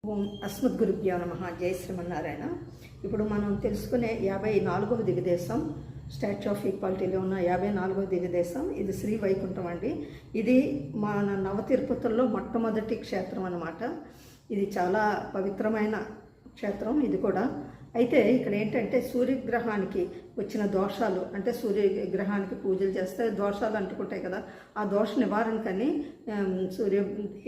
ఓం అస్మద్గురుభ్యో నమః. జై శ్రీమన్నారాయణ. ఇప్పుడు మనం తెలుసుకునే 54వ దివ్యదేశం, స్టాచ్యూ ఆఫ్ ఈక్వాలిటీలో ఉన్న 54వ దివ్యదేశం ఇది శ్రీ వైకుంఠం అండి. ఇది మన నవతిరుపతుల్లో మొట్టమొదటి క్షేత్రం అన్నమాట. ఇది చాలా పవిత్రమైన క్షేత్రం ఇది కూడా. అయితే ఇక్కడ ఏంటంటే సూర్యగ్రహానికి వచ్చిన దోషాలు, అంటే సూర్యగ్రహానికి పూజలు చేస్తే దోషాలు అంటుకుంటాయి కదా, ఆ దోష నివారణకని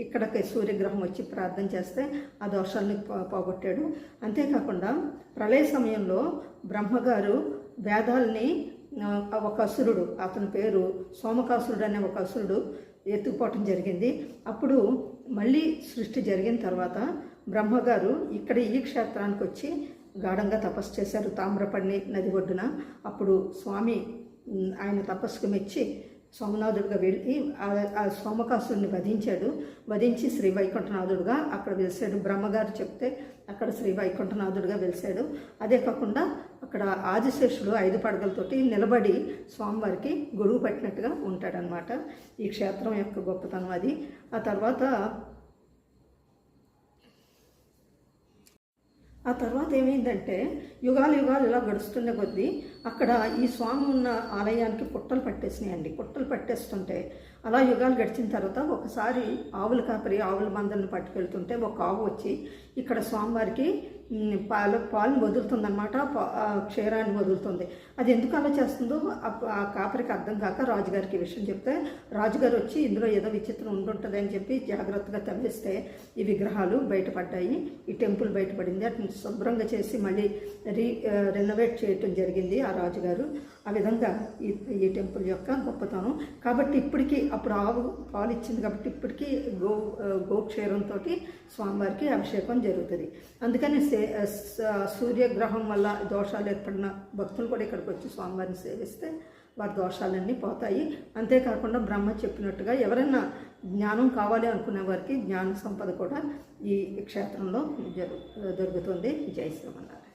ఇక్కడికి సూర్యగ్రహం వచ్చి ప్రార్థన చేస్తే ఆ దోషాలని పోగొట్టాడు. అంతేకాకుండా ప్రళయ సమయంలో బ్రహ్మగారు వేదాలని ఒక అసురుడు, అతని పేరు సోమకాసురుడు అనే ఒక అసురుడు ఎత్తుకుపోవటం జరిగింది. అప్పుడు మళ్ళీ సృష్టి జరిగిన తర్వాత బ్రహ్మగారు ఇక్కడ ఈ క్షేత్రానికి వచ్చి గాఢంగా తపస్సు చేశారు తామ్రపర్ణి నది ఒడ్డున. అప్పుడు స్వామి ఆయన తపస్సుకు మెచ్చి సోమనాథుడిగా వెళ్ళి ఆ సోమకాసుడిని వధించి శ్రీ వైకుంఠనాథుడుగా అక్కడ వెలిసాడు. బ్రహ్మగారు చెప్తే అక్కడ శ్రీ వైకుంఠనాథుడిగా వెలిసాడు. అదే కాకుండా అక్కడ ఆదిశేషుడు 5 పడగలతోటి నిలబడి స్వామివారికి గొడుగు పట్టినట్టుగా ఉంటాడనమాట. ఈ క్షేత్రం యొక్క గొప్పతనం అది. ఆ తర్వాత ఏమైందంటే యుగాలు ఇలా గడుస్తున్న కొద్దీ అక్కడ ఈ స్వామి ఉన్న ఆలయానికి పుట్టలు పట్టేసినాయండి. పుట్టలు పట్టేస్తుంటే అలా యుగాలు గడిచిన తర్వాత ఒకసారి ఆవుల మందలను పట్టుకెళ్తుంటే ఒక ఆవు వచ్చి ఇక్కడ స్వామివారికి పాలను వదులుతుందన్నమాట, క్షీరాన్ని వదులుతుంది. అది ఎందుకు అలా చేస్తుందో ఆ కాపరికి అర్థం కాక రాజుగారికి ఈ విషయం చెప్తే రాజుగారు వచ్చి ఇందులో ఏదో విచిత్రం ఉండుంటుంది అని చెప్పి జాగ్రత్తగా తవ్విస్తే ఈ విగ్రహాలు బయటపడ్డాయి. ఈ టెంపుల్ బయటపడింది. అటు శుభ్రంగా చేసి మళ్ళీ రెనోవేట్ చేయటం జరిగింది ఆ రాజుగారు. ఆ విధంగా ఈ టెంపుల్ యొక్క గొప్పతనం. కాబట్టి ఇప్పటికీ అప్పుడు ఆవు పాలు ఇచ్చింది కాబట్టి ఇప్పటికీ గోక్షీరంతో స్వామివారికి అభిషేకం జరుగుతుంది. అందుకని సూర్యగ్రహం వల్ల దోషాలు ఏర్పడిన భక్తులు కూడా ఇక్కడికి వచ్చి స్వామివారిని సేవిస్తే వారి దోషాలన్నీ పోతాయి. అంతేకాకుండా బ్రహ్మ చెప్పినట్టుగా ఎవరైనా జ్ఞానం కావాలి అనుకునే వారికి జ్ఞాన సంపద కూడా ఈ క్షేత్రంలో దొరుకుతుంది. జై శ్రీమన్నారాయణ.